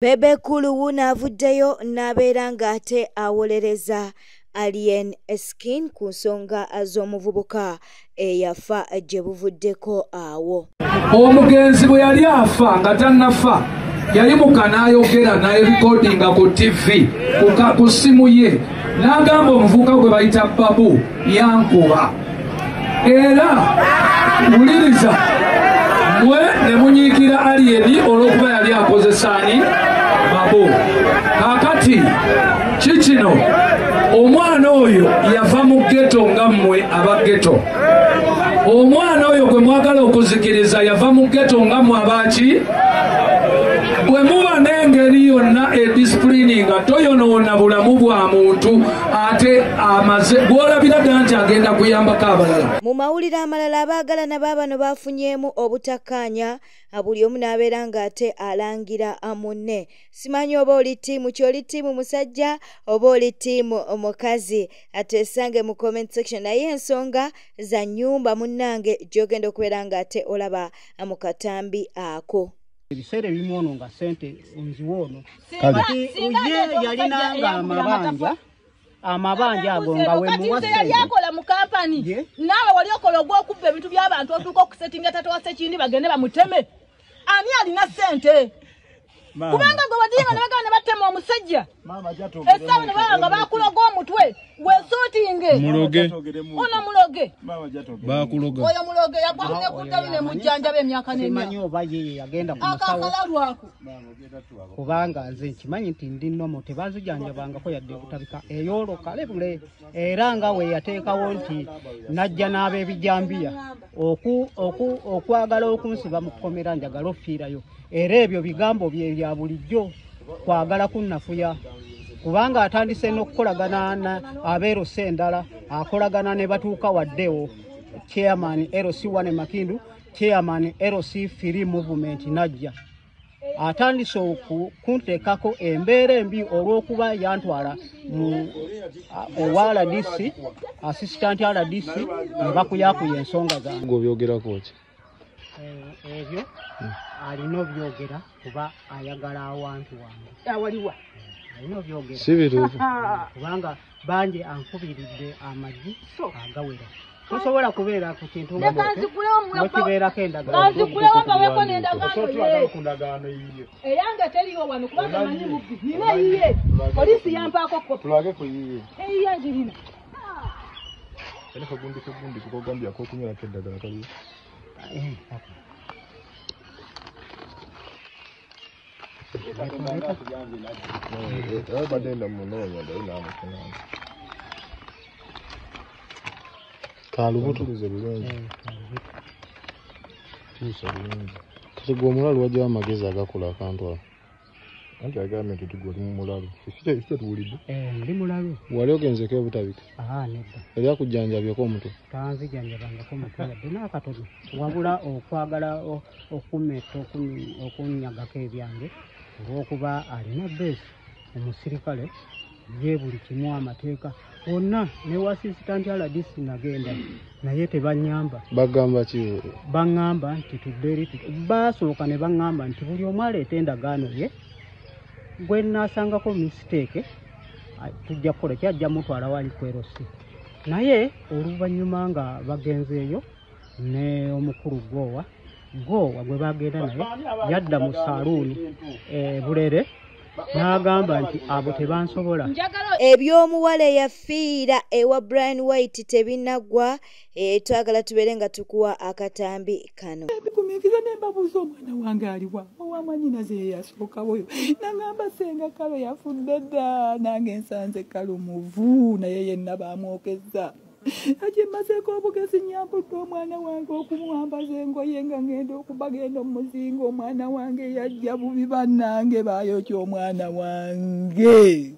Bebe Kulu n'avuddeyo n'abeera ng'ate awolereza Alien Skin ku nsonga z'omuvubuka eyafa gye buvuddeko awo. Omugenzi bwe yali afa nga tannafa yayimuka n'ayogera n'ayerekodinga ku TV ku ssimu ye n'agamba omuvubuka gwe bayita Babu yankuba. Era wuliriza mwe ne munyiikira Alien olw'okuba yali akozesaani Babu. Kaakati kikino omwana oyo yava mu ghetto nga mmwe aba ghetto. Omwana oyo gwe mwagala okuzikiriza yava mu ghetto nga mmwe abaki. Bwe muba n'engeri yonna edisipulini nga toyonoona bulamu bwa muntu ate amaze bw'olabira ddala nti agenda kuyambako abalala. Mu mawulire amalala abaagalana baabano baafunyeemu obutakkaanya buli omu n'abeera ng'ate alangira munne. Simanyi oba oli ttiimu ki, oli ttiimu musajja oba oli ttiimu mukazi, atwesange mu comment section. Naye ensonga za nnyumba munnange gy'ogenda okubeera ng'ate olaba mu katambi ako. Ebiseera ebimu ono nga ssente onziwoono kati ye yalinanga amabanja ago nga we muwase yali akola mu kampani naawe wali okola ogw'okubba ebintu by'abantu otuuka okusetinga tata wa Ssekindi bagende bamuteme. Ani alina ssente? Kubanga gwe badinga ne bagana ne batema omusajja essaawa ne baba nga baakuloga omutwe weesootinge ono muloge baakuloga oyo muloge yagwakuze ku ttabi ne mujjanjaba emyaka simanyi oba ye yagenda ku musawo kubanga nze nkimanyi nti ndi nnomo tebazijanjabangako yadde okutabika ey'olukale era nga we yateekawo nti najja n'ab'ebijambiya okwagala okunsiba mu kkomera njagala ofiirayo. Era ebyo bigambo bye bya bulijjo kwagala kunnafuya kubanga atandise n'okukolagana abeerosi endala akolagana ne batuuka waddewo chairman LC1 Makindu, chairman LC3 movement najja atandise okunteekako embeera embi olw'okuba yantwala mu owa RDC assistant RDC ne bakuyakuya ensonga zange. Obyogerako ki? Ebyo alina obyogera kuba ayagala awantu wange. Awaliwa alina obyogera si bituufu kubanga bangi ankubiridde amagi agawera. Tosobola kubeera ku kintu nga mukibeerako endagaano eyange teriyo wano kubanga manyi mubbi nina yiye poliisi yampaako kopi tulage ku yiye eyiye ngirina kagundi kukogambya kokunywelako eddagala kaliyo badenda munoonya dainamufunanga kalubutulize bulungi tuusa bulungi kati gwe omulalu wajja w'amagezi agakola akantu ako anti agambye nti tugwe mu mulalu kiki tuwulidde ndi mulalu wali ogenzeko obutabika nedda eri akujjanjabyeko omutwe tanzijanjabangako omutwe yadde n'akatono wabula okwagala okumetta okunyagako ebyange olw'okuba alina beesi omusirikale ye buli kimu amateeka wonna ne wa assistant RDC nagenda naye tebanyamba. Bagamba ki? Baŋŋamba nti tudde eri basooka ne baŋŋamba nti buli omu aleeta endagaano ye gwe naasangako mistake tujja kukola kyajja mutwala wali kwerosi. Naye oluvannyuma nga bagenzeeyo ne omukulu Goowa gwe bagenda naye yadda mu saluuni Bulere n'agamba nti abo tebansobola. Eby'omuwala eyafiira ewa Brian White tebinaggwa. Twagala tubeere nga tukuwa akatambi kano. Bikumiikiriza ne mbabuuza omwana wange aliwa owamanyina ze yasookawo nagamba senga Kalo yafudde dda nange nsanze Kalo muvu naye yenna baamwokezza. Ati mmazeeko obugezi nyambudde omwana wange okumuwambaza engoye nga ngenda okubagenda omuzinga omwana wange yajja bubi bannange baayokya omwana wange.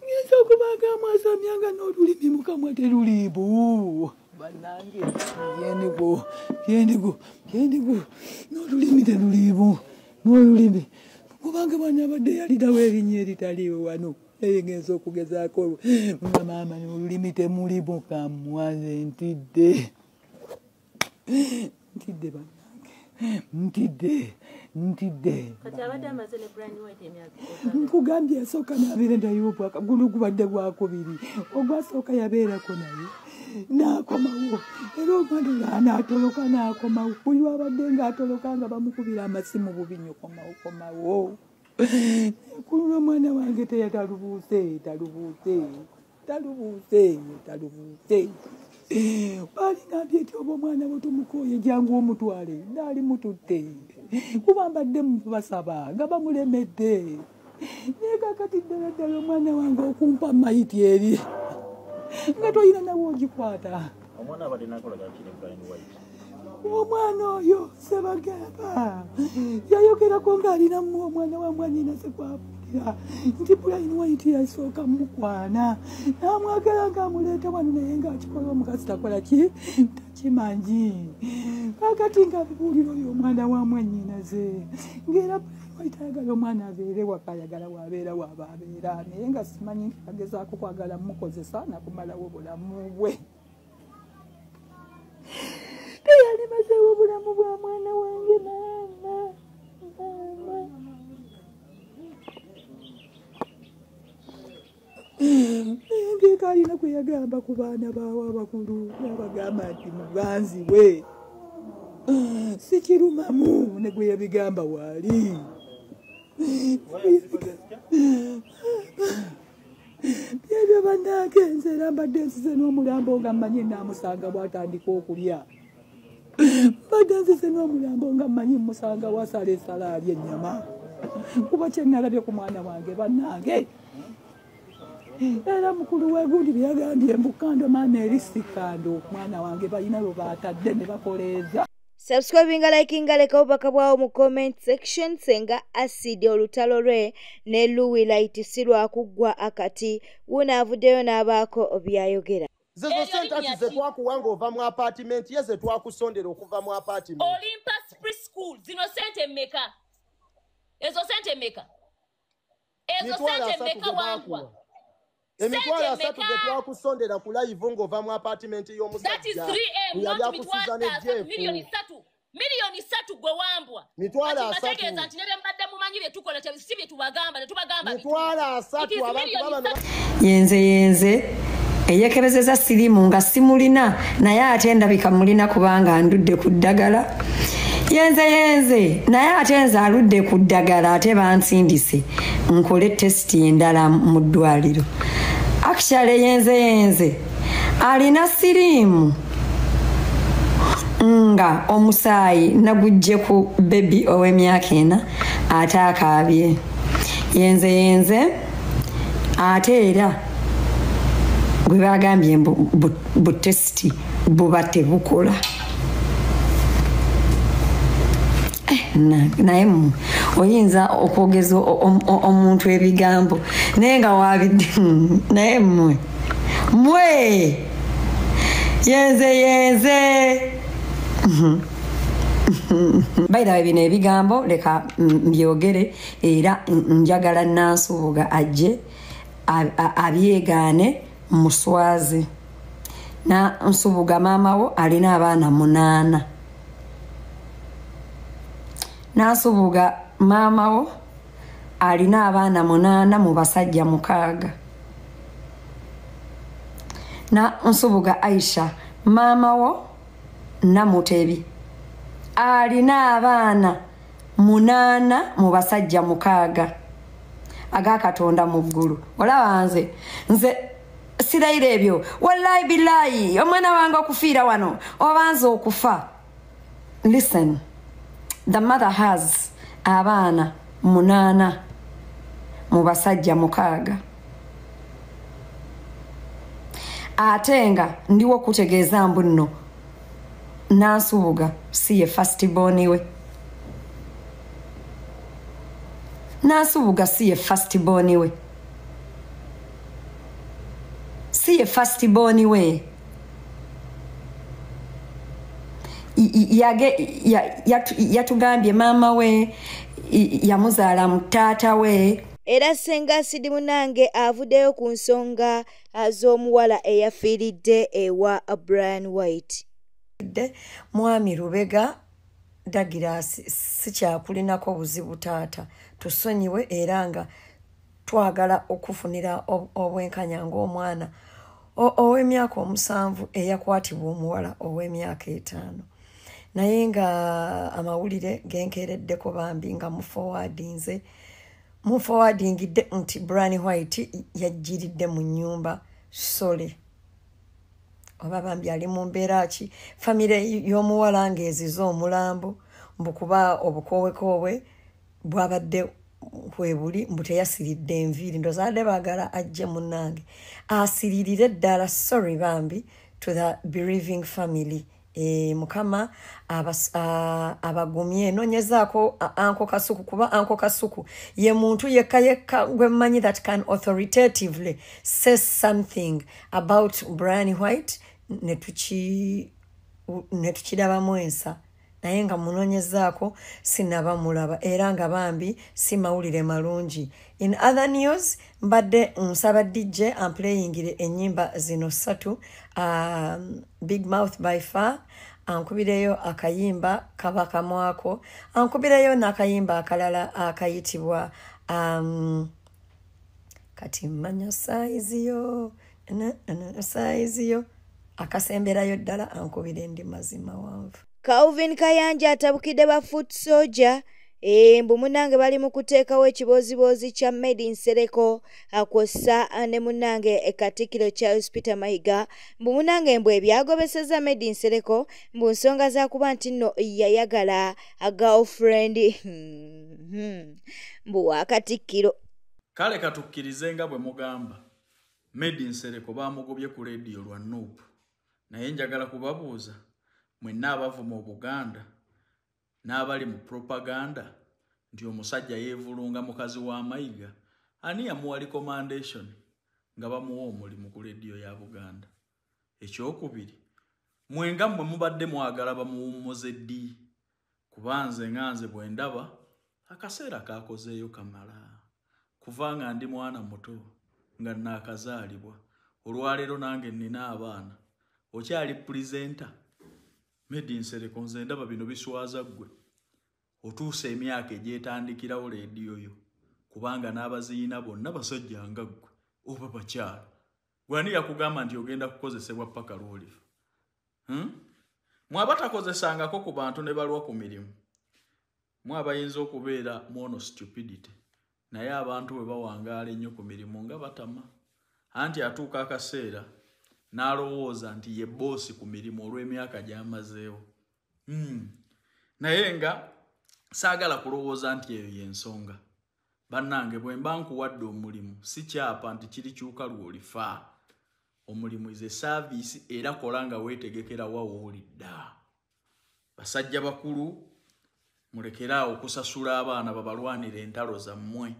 Ngenza okubanga amwasamya nga n'olulimi mukamwa teruliibu. Bannange byendigo n'olulimi teruliibu n'olulimi kubanga bwana abadde yalidawo erinnya eritaliiwo wano. Ngenza okugezaako nga maama n'olulimi temuli mukamwaze ntidde bannange ntidde ntidde nkugambye yasooka n'abeera ndayibwa akaguno gubadde gwakubiri ogwasooka yabeerako naye n'akomawo era omwana anaatoloka n'akomawo buli wabadde ng'atoloka nga bamukubira amasimu bubi nnyo komawo kulula omwana wange teyatalubuuse balingambye nti oba omwana bwe tumukoye jangu omutwale naali mututte kuba mbadde mubasaba nga bamulemedde naye kakati ddala omwana wange okumpa mayiti eri nga toyina nawe ogikwata omwana oyo Sebagamba yayogerako ng'alinamu omwana wa mwanyina sekwabulira nti Brian White yasooka mukwana n'amwagala ng'amuleeta wano naye ng'akikola omukazi takola ki takimanyi kakati ng'abibuulira oyo omwana wa mwanyinaze ng'era Brian White ayagala omwana abeere waka ayagala waabeera waaba abeera naye nga simanyi nti agezaako kwagala mukozesa nakumalawo obulamu bwe yali mazeewo obulamu bwa mwana wange maama ngeeka alina kwe yagamba ku baana baawe abakulu n'abagamba nti muganziwe si kirumamu ne gwe yabigamba waali byebyo bannange nze era mbadde nsize n'omulambo nga mmanyi naamusanga bw'atandika okulya mbadde nsize n'omulambo nga mmanyi musanga wasala esala alya ennyama kuba kye nalabye ku mwana wange bannange era mukulu wegundi byagambye mbukando maama erisikando mwana wange balina lwe baatadde ne bakoleeza. Subscribing, liking, leka obubaka bwawo mu comment section. Senga Acid olutalo lwe ne Louis Light silwa kuggwa akati wuna avuddeyo n'abaako byayogera. Zezo sentence ze twakuwanga ova mu apartment ye ze twakusondera okuva mu apartment. Olympus preschool zino sente mmeka? Ezo sente mmeka? Ezo sente mmeka wangwa? Emitwalo 3 ze twakusondera ku live ng'ova mu apartment y'omusajja. That is 3M, not mitwalo 3 milioni 3. Milioni 3 gwe wambwa. Mitwalo 3. Bategeeza nti ne mbadde mumanyi bye tukola si bye tubagamba ne tubagamba. Mitwalo 3 abantu baba yenze eyekebezeza sirimu nga simulina naye ate ndabika mulina kubanga ndudde ku ddagala. Yenze naye ate nze aludde ku ddagala ate bansindise nkole testi endala mu ddwaliro. Actually yenze alina sirimu nga omusaayi nagujje ku baby ow'emyaka 4 ate akaabye. Yenze ate era gwe bagambye bu testi buba tebukola. Naye oyinza okwogeza omuntu ebigambo naye nga wabidde naye mwe yenze bayira bino ebigambo leka mbyogere era njagala Nansubuga ajje abyegaane muswazi. Nansubuga maamawo alina abaana 8. Nansubuga maamawo alina abaana 8 mu basajja 6. Nansubuga Aisha maamawo Namutebi alina abaana 8 mu basajja 6. Agakatonda mu ggulu olaba nze sirayira ebyo wallahi billahi omwana wange okufiira wano obanza okufa. Listen, the mother has abaana 8 mu basajja 6. Ate nga ndiwo kutegeeza mbu nno Nansubuga si ye first born we. Nansubuga si ye first born we. Si ye first born we. Yatugambye maama we yamuzaala mutaata we. Era Senga Acid munange avuddeyo ku nsonga z'omuwala eyafiiridde ewa Brian White. Mwami Lubega dagira sikyakulinako buzibu taata tusonyiwe era nga twagala okufunira obwenkanya ng'omwana ow'emyaka 7 eyakwatibwa omuwala ow'emyaka 5 naye nga amawulire genkereddeko bambi nga muforwardingidde nti Brian White yajjiridde mu nnyumba Sole oba bambi ali mu mbeera ki famire y'omuwala ng'eziza omulambo mbukuba obukowekowe bwabadde kwebuli mbuteyasiridde enviiri ndozadde bagala ajje munnange asiririre ddala sorry bambi to the bereaving family mukama abagumye nonyezaako Anko Kasuku kuba Anko Kasuku ye muntu yekka gwe mmanyi that can authoritatively say something about Brian White netukirabamu ensa naye nga munonyezaako sinaba mulaba era nga bambi si mawulire malungi. In other news mbadde nsaba DJ amplayingire ennyimba zino 3 Big Mouth by Far ankubireyo akayimba kabakamwako ankubireyo n'akayimba akalala akayitibwa kati mmanya saiziyo akasemberayo ddala ankubire ndi mazima wanvu. Calvin Kayanja atabukidde ba Foot Soldier mbu munange bali mu kuteekawo ekibozibozi kya Made in Sereko akosa ne munange Katikkiro Charles Peter Mayiga mbu munange mbu ebyagobeseza Made in Sereko mbu nsonga za kuba nti nno yayagala a girlfriend mbu wa Katikkiro. Kale katukkirize nga bwe mugamba Made in Sereko bamugobye ku radio lwa Nuupu naye njagala kubabuuza mwenna abava mu Buganda n'abali mu propaganda nti omusajja yeevulunga mukazi wa Mayiga ani yamuwa recommendation nga bamuwa omulimu ku radio ya Buganda. Ekyokubiri mwenga mmwe mubadde mwagala bamuwummuze ddi kubanze nganze bwe ndaba akaseera kakozeeyo kamala kuva nga ndi mwana muto nga naakazaalibwa olwaleero nange nnina abaana okyali presenter Made in Sereko nze ndaba bino biswaza ggwe otuuse emyaka egyetandikirawo leediyo yo kubanga n'abaziina bonna basajja nga ggwe oba bakyala gwani yakugamba nti ogenda kukozesebwa paka lwolifu mwabatakozesangako ku bantu ne balwa ku mirimu mwabayinza okubeera mono stupidity naye abantu bwe bawangaala ennyo ku mirimu nga batama anti atuuka akaseera n'alowooza nti ye boosi ku mirimu olw'emyaka gy'amazeewo naye nga saagala kulowooza nti eyo y'ensonga. Bannange bwe mba nkuwadde omulimu si kyapa nti kirikyuka lw'olifa. Omulimu is a service era kola nga weetegekera wa woolidda. Basajja bakulu mulekeraawo okusasula abaana babalwanira entalo zammwe.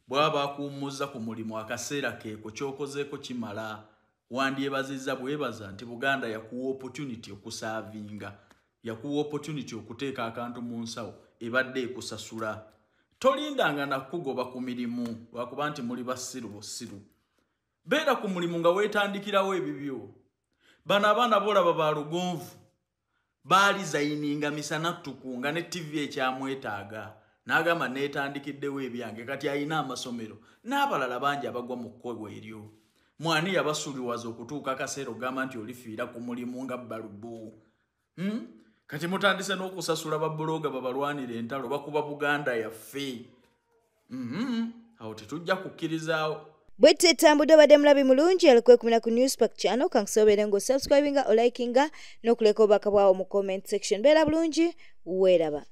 Bw'aba akuwummuza ku mulimu akaseera keeko ky'okozeeko kimala. Wandyebazizza bwebaza nti Buganda yakuwa opportunity okusaavinga. Yakuwa opportunity okuteeka akantu mu nsawo ebadde ekusasula. Tolindanga nakugoba ku mirimu lwakuba nti muli basiru busiru. Beera ku mulimu nga weetandikirawo ebibyo. Bano abaana bolaba ba lugonvu baali zayininga misana ttuku nga ne TV ekyamwetaaga n'agamba neetandikiddewo ebyange kati ayina amasomero n'abalala bangi abagwa mu kkobo eryo. Mwani yabasuliwaza okutuuka akaseera ogamba nti olifiira ku mulimu nga balubu. Kati mutandise n'okusasula babbulooga babalwanira entalo bakuba Buganda yaffe. Awo tetujja kukkirizaawo. Bwete etambudde obadde mulabi mulungi alikwekubira ku Newspack channel kankusobere ngo subscribinga o likinga n'okuleka obubaka bwawo mu comment section. Beera bulungi weeraba.